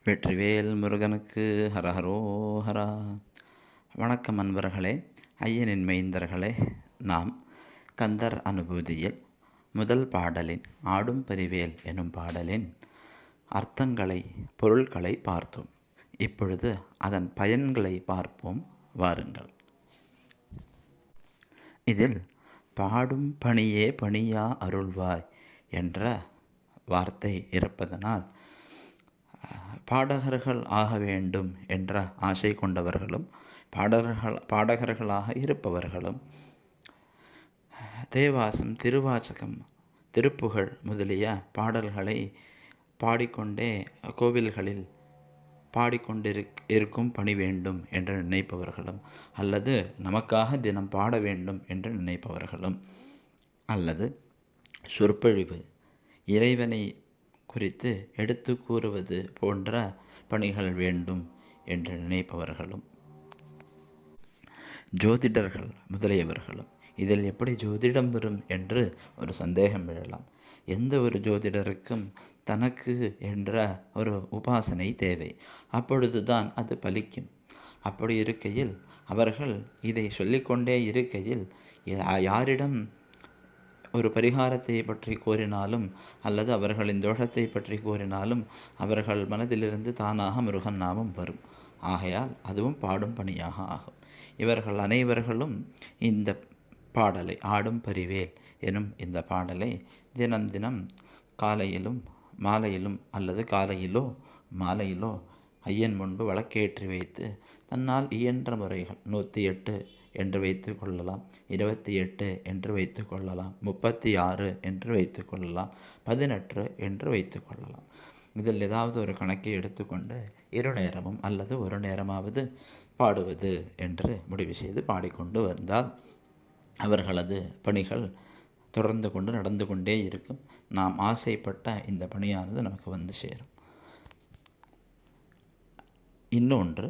வெற்றிவேல் முருகனுக்கு ஹரஹரோஹரா. வணக்கம் அன்பர்களே, ஐயனின் மைந்தர்களே. நாம் கந்தர் அனுபூதியில் முதல் பாடலின் ஆடும் பரிவேல் எனும் பாடலின் அர்த்தங்களை, பொருள்களை பார்த்தோம். இப்பொழுது அதன் பயன்களை பார்ப்போம், வாருங்கள். இதில் பாடும் பணியே பணியா அருள்வாய் என்ற வார்த்தை இருப்பதனால் பாடகர்கள் ஆக வேண்டும் என்ற ஆசை கொண்டவர்களும் பாடகர்களாக இருப்பவர்களும் தேவாசம், திருவாசகம், திருப்புகழ் முதலிய பாடல்களை பாடிக்கொண்டே கோவில்களில் பாடிக்கொண்டிருக்கும் பணி வேண்டும் என்று நினைப்பவர்களும், அல்லது நமக்காக தினம் பாட வேண்டும் என்று நினைப்பவர்களும், அல்லது சொற்பொழிவு, இறைவனை குறித்து எடுத்து கூறுவது போன்ற பணிகள் வேண்டும் என்று நினைப்பவர்களும், ஜோதிடர்கள் முதலியவர்களும். இதில் எப்படி ஜோதிடம் வரும் என்று ஒரு சந்தேகம் எழலாம். எந்த ஒரு ஜோதிடருக்கும் தனக்கு என்ற ஒரு உபாசனை தேவை. அப்பொழுதுதான் அது பலிக்கும். அப்படி இருக்கையில் அவர்கள் இதை சொல்லிக்கொண்டே இருக்கையில் யாரிடம் ஒரு பரிகாரத்தை பற்றி கூறினாலும் அல்லது அவர்களின் தோஷத்தை பற்றி கூறினாலும் அவர்கள் மனதிலிருந்து தானாக முருகன் நாமம் வரும். ஆகையால் அதுவும் பாடும் பணியாக ஆகும். இவர்கள் அனைவர்களும் இந்த பாடலை, ஆடும் பரிவேல் எனும் இந்த பாடலை தினம் தினம் காலையிலும் மாலையிலும் அல்லது காலையிலோ மாலையிலோ ஐயன் முன்பு வழக்கேற்றி வைத்து தன்னால் இயன்ற முறைகள் 108 என்று வைத்து கொள்ளலாம், 28 என்று வைத்து கொள்ளலாம், 36 என்று வைத்து கொள்ளலாம், 18 என்று வைத்து கொள்ளலாம். இதில் ஏதாவது ஒரு கணக்கை எடுத்துக்கொண்டு 2 நேரமும் அல்லது 1 நேரமாவது பாடுவது என்று முடிவு செய்து பாடிக்கொண்டு வந்தால் அவர்களது பணிகள் தொடர்ந்து கொண்டு நடந்து கொண்டே இருக்கும். நாம் ஆசைப்பட்ட இந்த பணியானது நமக்கு வந்து சேரும். இன்னொன்று,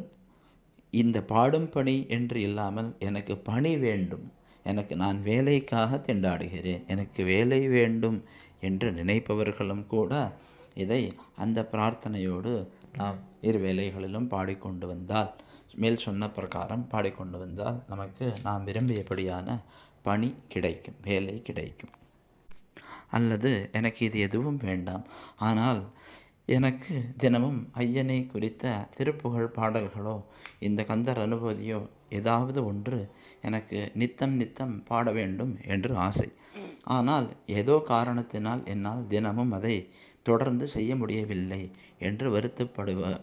இந்த பாடும் பணி என்று இல்லாமல் எனக்கு பணி வேண்டும், எனக்கு நான் வேலைக்காக திண்டாடுகிறேன், எனக்கு வேலை வேண்டும் என்று நினைப்பவர்களும் கூட இதை அந்த பிரார்த்தனையோடு நாம் இரு வேளைகளிலும் பாடிக்கொண்டு வந்தால், மேல் சொன்ன பிரகாரம் பாடிக்கொண்டு வந்தால் நமக்கு நாம் விரும்பியபடியான பணி கிடைக்கும், வேலை கிடைக்கும். அல்லது எனக்கு இது எதுவும் வேண்டாம், ஆனால் எனக்கு தினமும் ஐயனை குறித்த திருப்புகழ் பாடல்களோ இந்த கந்தர் அனுபூதியோ ஏதாவது ஒன்று எனக்கு நித்தம் பாட வேண்டும் என்று ஆசை. ஆனால் ஏதோ காரணத்தினால் என்னால் தினமும் அதை தொடர்ந்து செய்ய முடியவில்லை என்று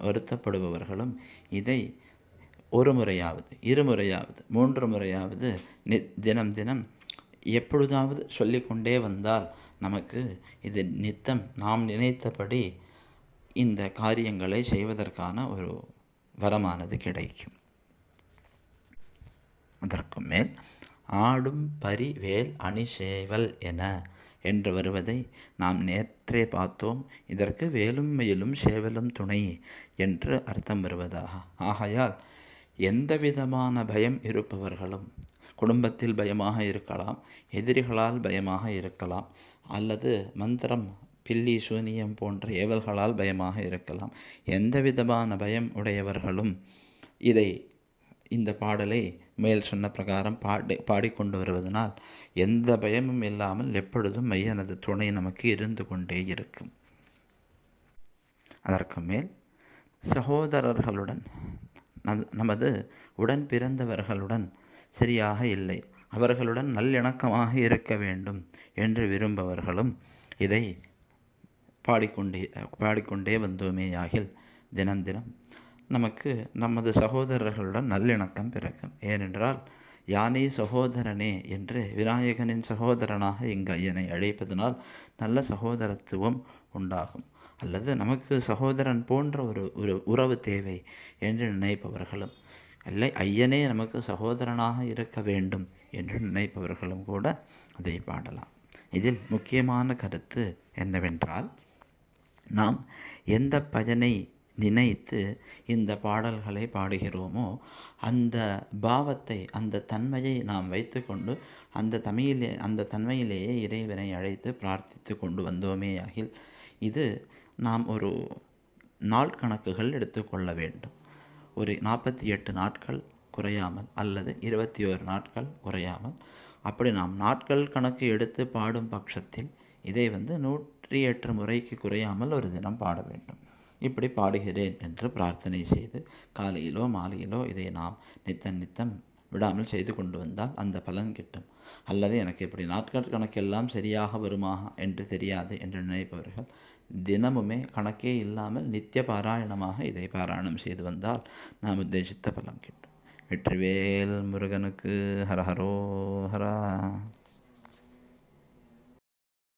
வருத்தப்படுபவர்களும் இதை 1 முறையாவது, 2 முறையாவது, 3 முறையாவது தினம் தினம் எப்பொழுதாவது சொல்லிக்கொண்டே வந்தால் நமக்கு இது நித்தம் நாம் நினைத்தபடி இந்த காரியங்களை செய்வதற்கான ஒரு வரமானது கிடைக்கும். அதற்கு மேல் ஆடும் பரிவேல் அணிசேவல் என்று வருவதை நாம் நேற்றே பார்த்தோம். இதற்கு வேலும் மயிலும் சேவலும் துணை என்று அர்த்தம் வருவதாக. ஆகையால் எந்த விதமான பயம் இருப்பவர்களும், குடும்பத்தில் பயமாக இருக்கலாம், எதிரிகளால் பயமாக இருக்கலாம், அல்லது மந்திரம், பில்லி, சூனியம் போன்ற ஏவல்களால் பயமாக இருக்கலாம், எந்த விதமான பயம் உடையவர்களும் இந்த பாடலை மேல் சொன்ன பிரகாரம் பாடிக்கொண்டு வருவதனால் எந்த பயமும் இல்லாமல் எப்பொழுதும் ஐயனது துணை நமக்கு இருந்து கொண்டே இருக்கும். அதற்கு மேல் சகோதரர்களுடன், நமது உடன் பிறந்தவர்களுடன் சரியாக இல்லை, அவர்களுடன் நல்லிணக்கமாக இருக்க வேண்டும் என்று விரும்பவர்களும் இதை பாடிக்கொண்டே வந்தோமேயாகில் தினம் தினம் நமக்கு நமது சகோதரர்களுடன் நல்லிணக்கம் பிறக்கும். ஏனென்றால் யானை சகோதரனே என்று விநாயகனின் சகோதரனாக இங்கு ஐயனை அழைப்பதனால் நல்ல சகோதரத்துவம் உண்டாகும். அல்லது நமக்கு சகோதரன் போன்ற ஒரு உறவு தேவை என்று நினைப்பவர்களும், இல்லை ஐயனே நமக்கு சகோதரனாக இருக்க வேண்டும் என்று நினைப்பவர்களும் கூட அதை பாடலாம். இதில் முக்கியமான கருத்து என்னவென்றால், நாம் எந்த பயனை நினைத்து இந்த பாடல்களை பாடுகிறோமோ அந்த பாவத்தை, அந்த தன்மையை நாம் வைத்துக்கொண்டு அந்த தன்மையிலேயே இறைவனை அழைத்து பிரார்த்தித்து கொண்டு வந்தோமேயாகில் இது நாம் ஒரு நாள் கணக்குகள் எடுத்துக்கொள்ள வேண்டும். ஒரு 48 நாட்கள் குறையாமல் அல்லது 21 நாட்கள் குறையாமல், அப்படி நாம் நாட்கள் கணக்கு எடுத்து பாடும் பட்சத்தில் இதை 108 முறைக்கு குறையாமல் ஒரு தினம் பாட வேண்டும். இப்படி பாடுகிறேன் என்று பிரார்த்தனை செய்து காலையிலோ மாலையிலோ இதை நாம் நித்தம் விடாமல் செய்து கொண்டு வந்தால் அந்த பலன் கிட்டும். அல்லது எனக்கு இப்படி நாட்கள் கணக்கெல்லாம் சரியாக வருமா என்று தெரியாது என்று நினைப்பவர்கள் தினமுமே கணக்கே இல்லாமல் நித்திய பாராயணமாக இதை பாராயணம் செய்து வந்தால் நாம் உத்தேசித்த பலம் கிட்டும். வெற்றிவேல் முருகனுக்கு ஹரஹரோ ஹரா.